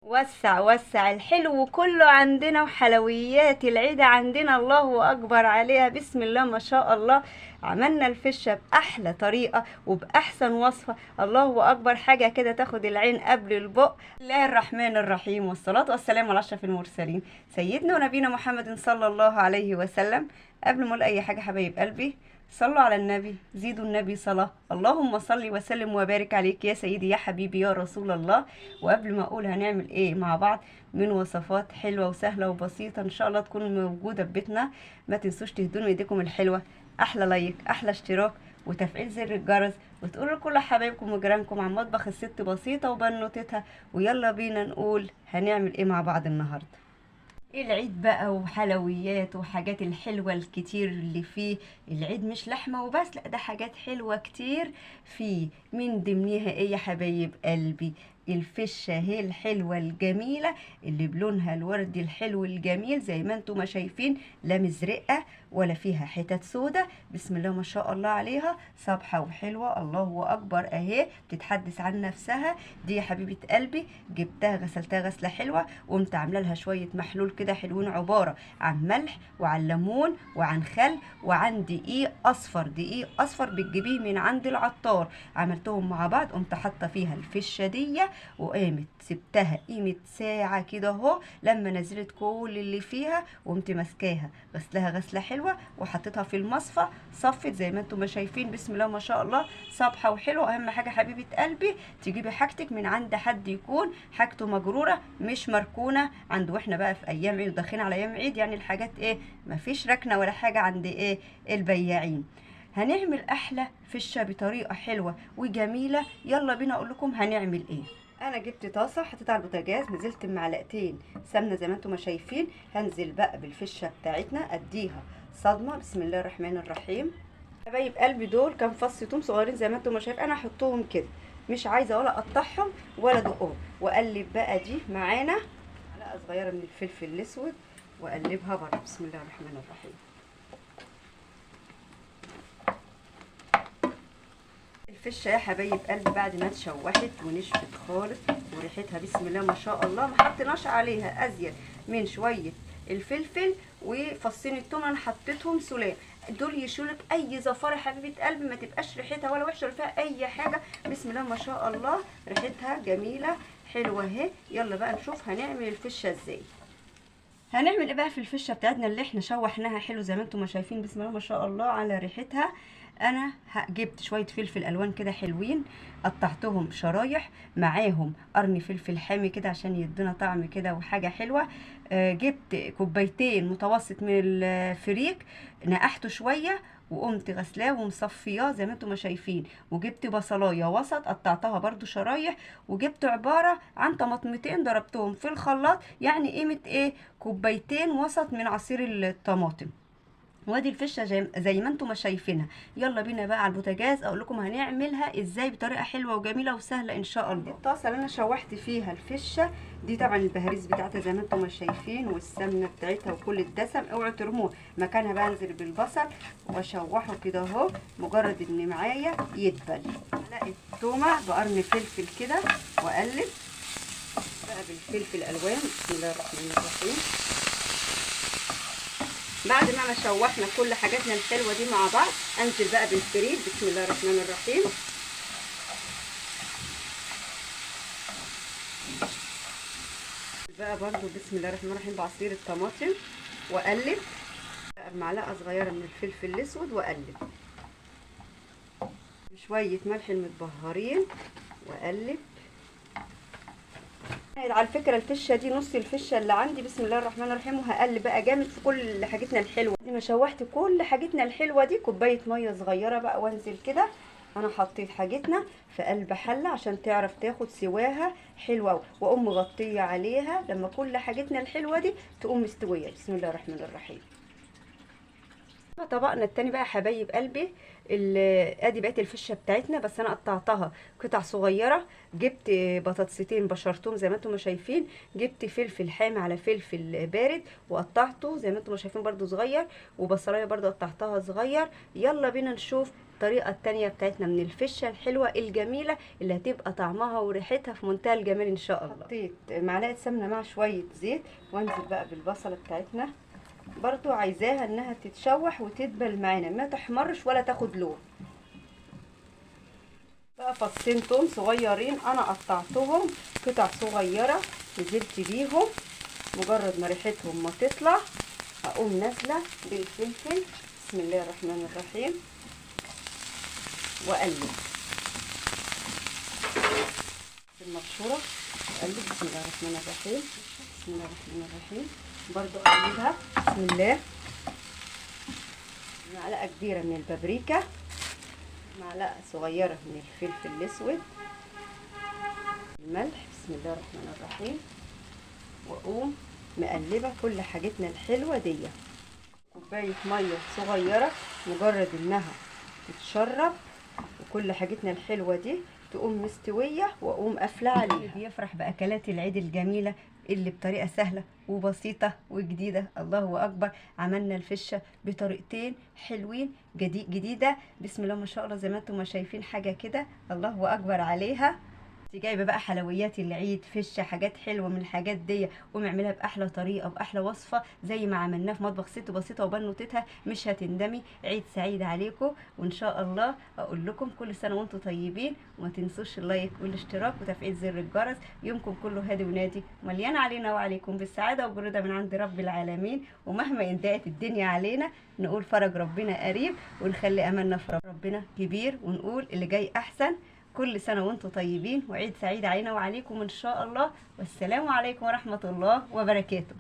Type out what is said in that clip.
وسع وسع، الحلو كله عندنا وحلويات العيد عندنا، الله أكبر عليها، بسم الله ما شاء الله. عملنا الفشة بأحلى طريقة وبأحسن وصفة، الله أكبر، حاجة كده تاخد العين قبل البق. بسم الله الرحمن الرحيم، والصلاة والسلام على أشرف المرسلين سيدنا ونبينا محمد صلى الله عليه وسلم. قبل ما أقول أي حاجة حبايب قلبي، صلوا على النبي، زيدوا النبي صلاة، اللهم صل وسلم وبارك عليك يا سيدي يا حبيبي يا رسول الله. وقبل ما اقول هنعمل ايه مع بعض من وصفات حلوة وسهلة وبسيطة ان شاء الله تكون موجودة في بيتنا، ما تنسوش تهدونوا ايديكم الحلوة، احلى لايك، احلى اشتراك، وتفعيل زر الجرس، وتقولوا لكل حبايبكم وجيرانكم عن مطبخ الست بسيطة وبنوتتها. ويلا بينا نقول هنعمل ايه مع بعض النهاردة. العيد بقى وحلويات وحاجات الحلوة الكتير اللي فيه. العيد مش لحمة وبس، لا ده حاجات حلوة كتير فيه، من ضمنها ايه يا حبايب قلبي؟ الفشة هي الحلوة الجميلة اللي بلونها الوردي الحلو الجميل زي ما انتم ما شايفين، لا مزرقة ولا فيها حتت سودة، بسم الله ما شاء الله عليها، صبحة وحلوة، الله أكبر أهي بتتحدث عن نفسها. دي يا حبيبة قلبي جبتها غسلتها غسلة حلوة، وقمت عاملة لها شوية محلول كده حلوين، عبارة عن ملح وعن ليمون وعن خل وعن دقيق أصفر. دقيق أصفر بتجيبيه من عند العطار، عملتهم مع بعض، قمت حاطة فيها الفشة دي، وقامت سبتها قيمة ساعة كده اهو، لما نزلت كل اللي فيها وقمت ماسكاها غسلها غسلة حلوة وحطيتها في المصفى، صفت زي ما انتم ما شايفين، بسم الله ما شاء الله، صبحة وحلوة. اهم حاجة حبيبة قلبي تجيبي حاجتك من عند حد يكون حاجته مجرورة مش مركونة عنده، واحنا بقى في ايام عيد وداخلين على ايام عيد، يعني الحاجات ايه مفيش ركنة ولا حاجة عند ايه البياعين. هنعمل احلى فشة بطريقة حلوة وجميلة، يلا بينا اقول لكم هنعمل ايه. انا جبت طاسه حطيتها على البوتاجاز، نزلت بمعلقتين سمنه زي ما انتم ما شايفين، هنزل بقى بالفشه بتاعتنا اديها صدمه، بسم الله الرحمن الرحيم. حبايب قلبي دول كام فص توم صغيرين زي ما انتم ما شايفين، انا هحطهم كده، مش عايزه ولا اقطعهم ولا ادقهم، واقلب بقى دي معانا معلقه صغيره من الفلفل الاسود واقلبها برده، بسم الله الرحمن الرحيم. الفشه يا حبايب قلبي بعد ما اتشوحت ونشفت خالص وريحتها بسم الله ما شاء الله، ما حطيناش عليها ازيد من شويه الفلفل وفصين الثوم، انا حطيتهم سلام، دول يشيلوا لك اي زفاره يا حبيبه قلبي، ما تبقاش ريحتها ولا وحشه ولا فيها اي حاجه، بسم الله ما شاء الله، ريحتها جميله حلوه اهي. يلا بقى نشوف هنعمل الفشه ازاي. هنعمل ايه بقى في الفشه بتاعتنا اللي احنا شوحناها حلو زي ما انتم ما شايفين، بسم الله ما شاء الله على ريحتها. انا جبت شويه فلفل الوان كده حلوين، قطعتهم شرايح، معاهم قرن فلفل حامي كده عشان يدينا طعم كده وحاجه حلوه. جبت كوبايتين متوسط من الفريك، نقحته شويه وقمت غسلاه ومصفياه زي ما انتم ما شايفين، وجبت بصلايه وسط قطعتها برده شرايح، وجبت عباره عن طماطمتين ضربتهم في الخلاط، يعني قيمه ايه كوبايتين وسط من عصير الطماطم. وادي الفشه زي ما انتم ما شايفينها. يلا بينا بقى على البوتاجاز اقول لكم هنعملها ازاي بطريقه حلوه وجميله وسهله ان شاء الله. الطاسه اللي انا شوحت فيها الفشه دي طبعا البهاريز بتاعتها زي ما انتم ما شايفين، والسمنه بتاعتها وكل الدسم، اوعوا ترموه مكانها بقى، انزل بالبصل واشوحه كده اهو، مجرد ان معايا يدبل، معلقه تومه بقرن فلفل كده، واقلب بقى بالفلفل الالوان، بسم الله الرحمن الرحيم. بعد ما شوحنا كل حاجاتنا الحلوه دي مع بعض، انزل بقى بالفريك، بسم الله الرحمن الرحيم. بقى برضو بسم الله الرحمن الرحيم بعصير الطماطم، واقلب بقى بمعلقه صغيره من الفلفل الاسود، واقلب بشويه ملح المتبهرين، واقلب. على فكره الفشه دي نص الفشه اللي عندي، بسم الله الرحمن الرحيم، وهقلب بقى جامد في كل حاجتنا الحلوه دي. ما شوحت كل حاجتنا الحلوه دي، كوبايه ميه صغيره بقى، وانزل كده، انا حطيت حاجتنا في قلب حله عشان تعرف تاخد سواها حلوه، واقوم مغطيه عليها لما كل حاجتنا الحلوه دي تقوم مستويه، بسم الله الرحمن الرحيم. طبقنا التاني بقى حبايب قلبي، ادي بقت الفشه بتاعتنا، بس انا قطعتها قطع صغيره، جبت بطاطستين بشرتهم زي ما انتم شايفين، جبت فلفل حامي على فلفل بارد وقطعته زي ما انتم شايفين برده صغير، وبصلايه برده قطعتها صغير. يلا بينا نشوف الطريقة التانية بتاعتنا من الفشة الحلوة الجميلة اللي هتبقى طعمها وريحتها في منتهى الجمال ان شاء الله. حطيت معلقة سمنة مع شوية زيت، وانزل بقى بالبصلة بتاعتنا، برضو عايزاها انها تتشوح وتدبل معانا، ما تحمرش ولا تاخد لون. بقى فصين توم صغيرين انا قطعتهم قطع صغيرة، نزلت بيهم، مجرد ما ريحتهم ما تطلع هقوم نازله بالفلفل. بسم الله الرحمن الرحيم، واقلب بالمبشوره، اقلب. بسم الله الرحمن الرحيم، بسم الله الرحمن الرحيم، برضو اقلبها. بسم الله. معلقه كبيره من البابريكا، معلقه صغيره من الفلفل الاسود، الملح. بسم الله الرحمن الرحيم، واقوم مقلبه كل حاجتنا الحلوه دي. كوبايه ميه صغيره، مجرد انها تتشرب وكل حاجتنا الحلوه دي تقوم مستويه، واقوم قافله عليها. اللي بيفرح باكلات العيد الجميله اللي بطريقه سهله وبسيطه وجديده، الله اكبر. عملنا الفشه بطريقتين حلوين جديده، بسم الله ما شاء الله، زي ما انتم ما شايفين حاجه كده، الله اكبر عليها. جايبه بقى حلويات العيد، فشه، حاجات حلوه من الحاجات دي، قومي اعملها باحلى طريقه باحلى وصفه زي ما عملناها في مطبخ ست بسيطه وبنوتتها، مش هتندمي. عيد سعيد عليكم، وان شاء الله اقول لكم كل سنه وانتم طيبين، وما تنسوش اللايك والاشتراك وتفعيل زر الجرس. يومكم كله هادي ونادي، مليان علينا وعليكم بالسعاده والرضا من عند رب العالمين. ومهما انضاقت الدنيا علينا نقول فرج ربنا قريب، ونخلي املنا في ربنا كبير، ونقول اللي جاي احسن. كل سنة وانتم طيبين، وعيد سعيد علينا وعليكم ان شاء الله، والسلام عليكم ورحمة الله وبركاته.